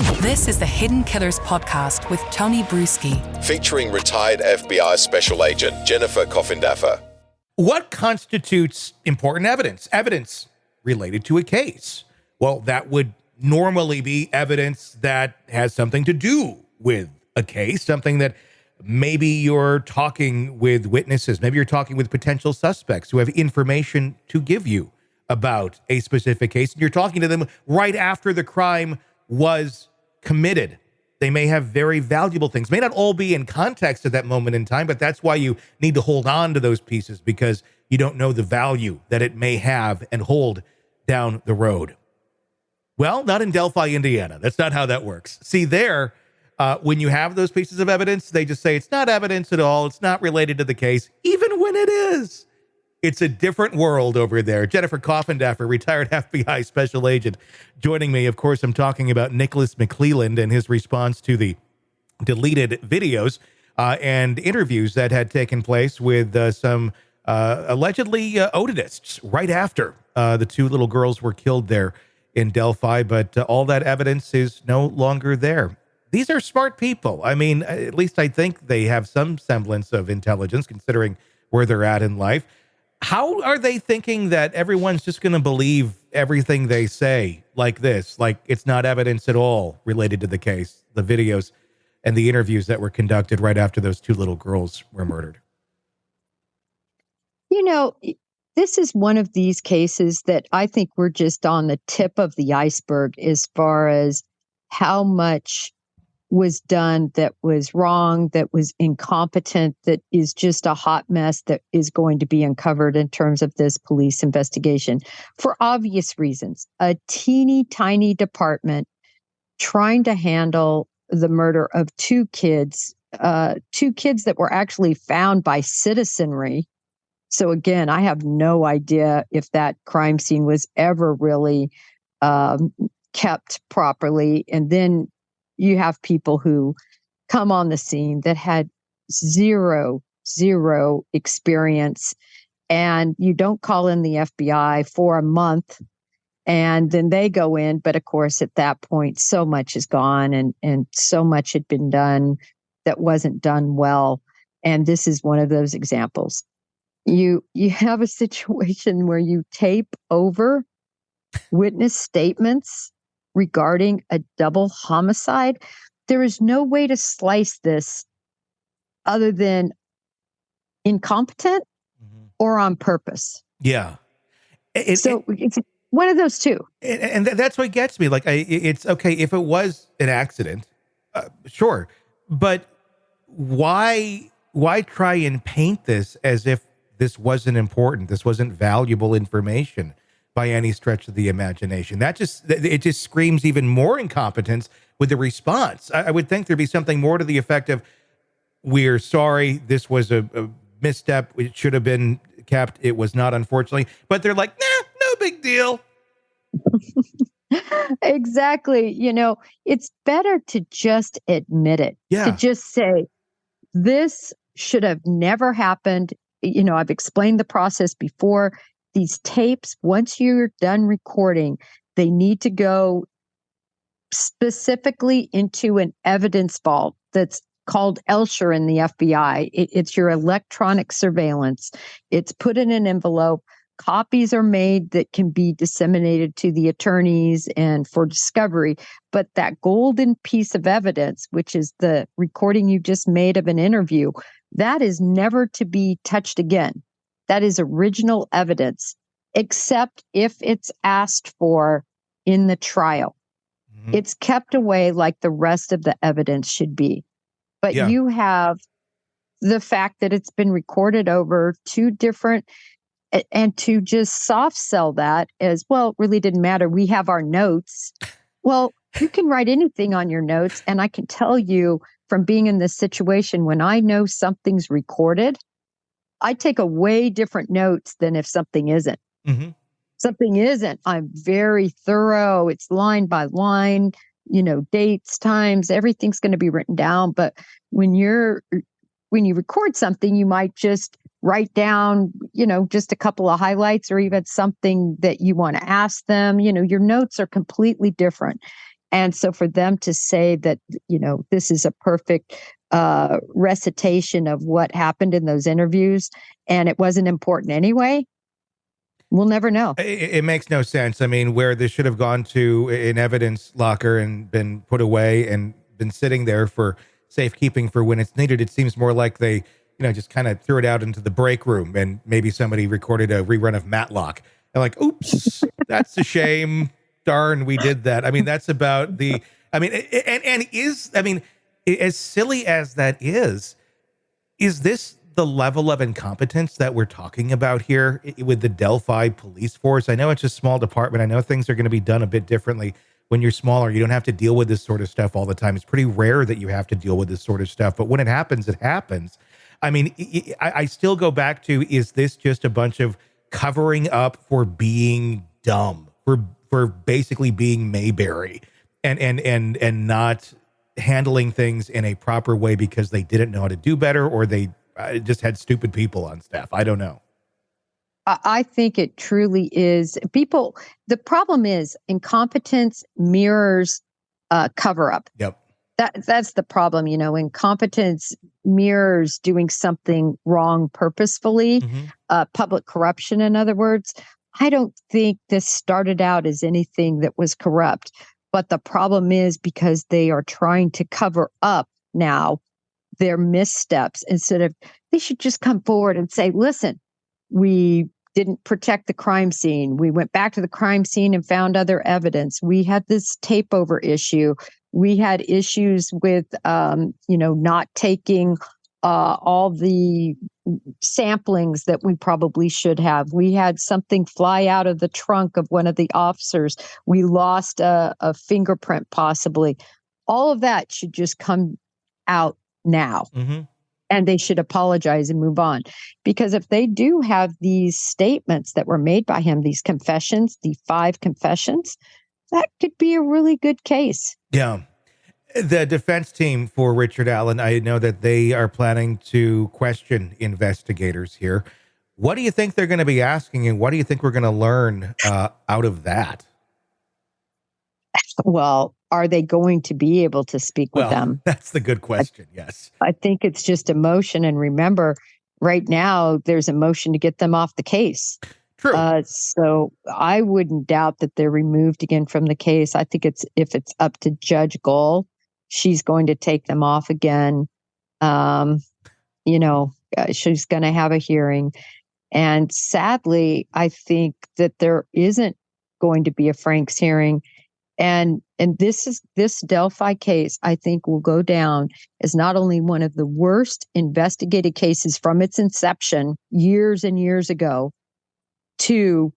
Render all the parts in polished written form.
This is the Hidden Killers podcast with Tony Brueski, featuring retired FBI Special Agent Jennifer Coffindaffer. What constitutes important evidence? Evidence related to a case. Well, that would normally be evidence that has something to do with a case, something that maybe you're talking with witnesses, maybe you're talking with potential suspects who have information to give you about a specific case, and you're talking to them right after the crime was committed. They may have very valuable things, may not all be in context at that moment in time, but that's why you need to hold on to those pieces, because you don't know the value that it may have and hold down the road. Well, not in Delphi, Indiana. That's not how that works. See, there, when you have those pieces of evidence, they just say it's not evidence at all. It's not related to the case, even when it is. It's a different world over there. Jennifer Coffindaffer, retired FBI Special Agent, joining me. Of course, I'm talking about Nicholas McClelland and his response to the deleted videos and interviews that had taken place with some allegedly oddists right after the two little girls were killed there in Delphi. But all that evidence is no longer there. These are smart people. I mean, at least I think they have some semblance of intelligence considering where they're at in life. How are they thinking that everyone's just going to believe everything they say like this? Like it's not evidence at all related to the case, the videos and the interviews that were conducted right after those two little girls were murdered. You know, this is one of these cases that I think we're just on the tip of the iceberg as far as how much was done that was wrong, that was incompetent, that is just a hot mess that is going to be uncovered in terms of this police investigation for obvious reasons. A teeny tiny department trying to handle the murder of two kids that were actually found by citizenry. So again, I have no idea if that crime scene was ever really kept properly. And then you have people who come on the scene that had zero experience, and you don't call in the FBI for a month, and then they go in. But of course, at that point, so much is gone, and so much had been done that wasn't done well. And this is one of those examples. You have a situation where you tape over witness statements regarding a double homicide. There is no way to slice this other than incompetent or on purpose. Yeah. It's one of those two. And that's what gets me. Like, it's okay if it was an accident, sure. But why try and paint this as if this wasn't important? This wasn't valuable information by any stretch of the imagination. It just screams even more incompetence with the response. I would think there'd be something more to the effect of, we're sorry, this was a misstep. It should have been kept. It was not, unfortunately. But they're like, nah, no big deal. Exactly. You know, it's better to just admit it. Yeah. To just say, this should have never happened. You know, I've explained the process before. These tapes, once you're done recording, they need to go specifically into an evidence vault that's called ELSHR in the FBI. It's your electronic surveillance. It's put in an envelope. Copies are made that can be disseminated to the attorneys and for discovery. But that golden piece of evidence, which is the recording you just made of an interview, that is never to be touched again. That is original evidence, except if it's asked for in the trial. Mm-hmm. It's kept away like the rest of the evidence should be. But you have the fact that it's been recorded over two different, and to just soft sell that as, well, it really didn't matter. We have our notes. Well, you can write anything on your notes. And I can tell you from being in this situation, when I know something's recorded, I take a way different notes than if something isn't. Mm-hmm. Something isn't. I'm very thorough. It's line by line, dates, times, everything's going to be written down. But when you record something, you might just write down, just a couple of highlights or even something that you want to ask them. Your notes are completely different. And so for them to say that, this is a perfect recitation of what happened in those interviews and it wasn't important anyway, we'll never know. It makes no sense. I mean, where this should have gone to an evidence locker and been put away and been sitting there for safekeeping for when it's needed, it seems more like they, just kind of threw it out into the break room and maybe somebody recorded a rerun of Matlock. And like, oops, that's a shame. Darn, we did that. I mean, that's about the, as silly as that is this the level of incompetence that we're talking about here with the Delphi police force? I know it's a small department. I know things are going to be done a bit differently when you're smaller. You don't have to deal with this sort of stuff all the time. It's pretty rare that you have to deal with this sort of stuff, but when it happens, it happens. I mean, I still go back to, is this just a bunch of covering up for being dumb, for basically being Mayberry and not handling things in a proper way because they didn't know how to do better, or they just had stupid people on staff? I don't know. I think it truly is. The problem is incompetence mirrors cover up. Yep. That's the problem. Incompetence mirrors doing something wrong purposefully, public corruption, in other words. I don't think this started out as anything that was corrupt, but the problem is because they are trying to cover up now their missteps they should just come forward and say, listen, we didn't protect the crime scene. We went back to the crime scene and found other evidence. We had this tape over issue. We had issues with, not taking all the samplings that we probably should have. We had something fly out of the trunk of one of the officers. We lost a fingerprint possibly. All of that should just come out now. And they should apologize and move on. Because if they do have these statements that were made by him, these confessions, the 5 confessions, that could be a really good case. Yeah. The defense team for Richard Allen, I know that they are planning to question investigators here. What do you think they're going to be asking, and what do you think we're going to learn out of that? Well, are they going to be able to speak with them? That's the good question. Yes. I think it's just a motion. And remember, right now, there's a motion to get them off the case. True. So I wouldn't doubt that they're removed again from the case. I think if it's up to Judge Gold, she's going to take them off again. She's going to have a hearing. And sadly, I think that there isn't going to be a Franks hearing. And this Delphi case, I think, will go down as not only one of the worst investigated cases from its inception years and years ago, to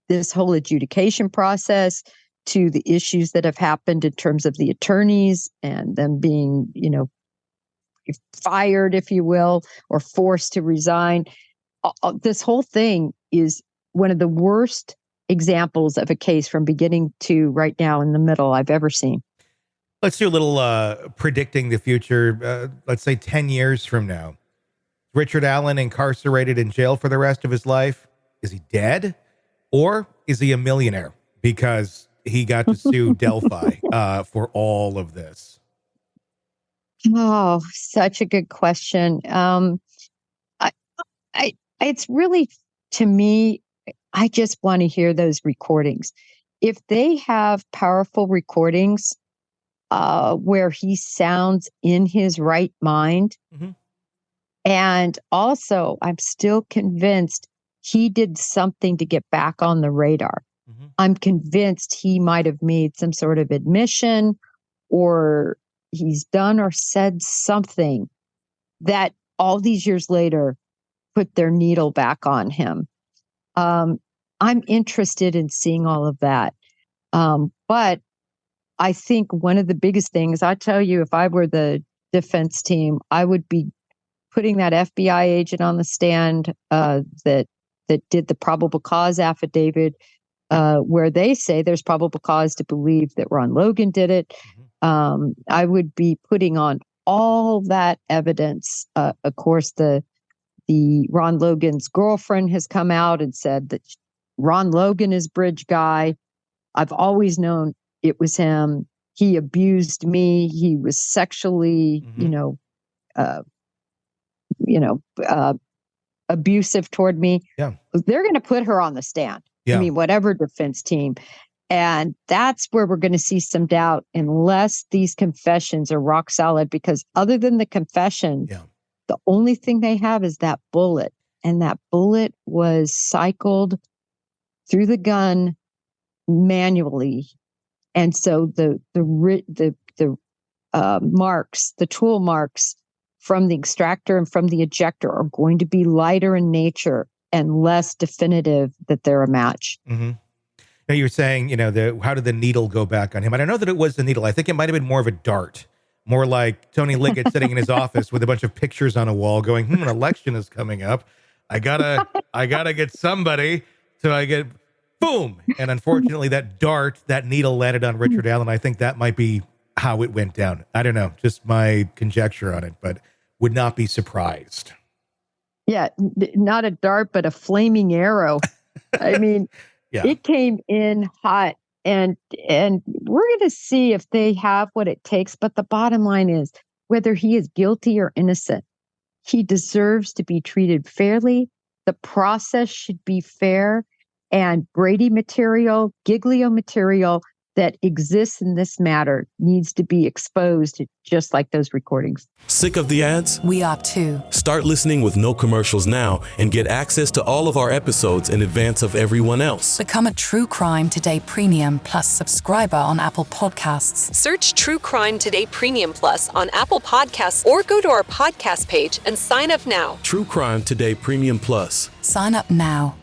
this whole adjudication process, to the issues that have happened in terms of the attorneys and them being, fired, if you will, or forced to resign. This whole thing is one of the worst examples of a case from beginning to right now in the middle I've ever seen. Let's do a little predicting the future. Let's say 10 years from now. Richard Allen incarcerated in jail for the rest of his life? Is he dead? Or is he a millionaire because he got to sue Delphi for all of this? Oh, such a good question. It's really, to me, I just want to hear those recordings. If they have powerful recordings where he sounds in his right mind, and also I'm still convinced he did something to get back on the radar. I'm convinced he might have made some sort of admission, or he's done or said something that all these years later put their needle back on him. I'm interested in seeing all of that. But I think one of the biggest things, I tell you, if I were the defense team, I would be putting that FBI agent on the stand that did the probable cause affidavit, where they say there's probable cause to believe that Ron Logan did it. I would be putting on all that evidence. Of course, the Ron Logan's girlfriend has come out and said that Ron Logan is bridge guy. I've always known it was him. He abused me. He was sexually, uh, abusive toward me. Yeah. They're going to put her on the stand. Yeah. I mean, whatever defense team. And that's where we're going to see some doubt unless these confessions are rock solid, because other than the confession, the only thing they have is that bullet. And that bullet was cycled through the gun manually. And so the marks, the tool marks from the extractor and from the ejector are going to be lighter in nature and less definitive that they're a match. Mm-hmm. Now you're saying, how did the needle go back on him? I don't know that it was the needle. I think it might have been more of a dart, more like Tony Liggett sitting in his office with a bunch of pictures on a wall going, an election is coming up. I gotta get somebody. So I get boom. And unfortunately that needle landed on Richard Allen. I think that might be how it went down. I don't know, just my conjecture on it, but would not be surprised. Yeah. Not a dart, but a flaming arrow. I mean, it came in hot, and we're going to see if they have what it takes. But the bottom line is, whether he is guilty or innocent, he deserves to be treated fairly. The process should be fair, and Brady material, Giglio material that exists in this matter needs to be exposed, just like those recordings. Sick of the ads? We are too. Start listening with no commercials now and get access to all of our episodes in advance of everyone else. Become a True Crime Today Premium Plus subscriber on Apple Podcasts. Search True Crime Today Premium Plus on Apple Podcasts or go to our podcast page and sign up now. True Crime Today Premium Plus. Sign up now.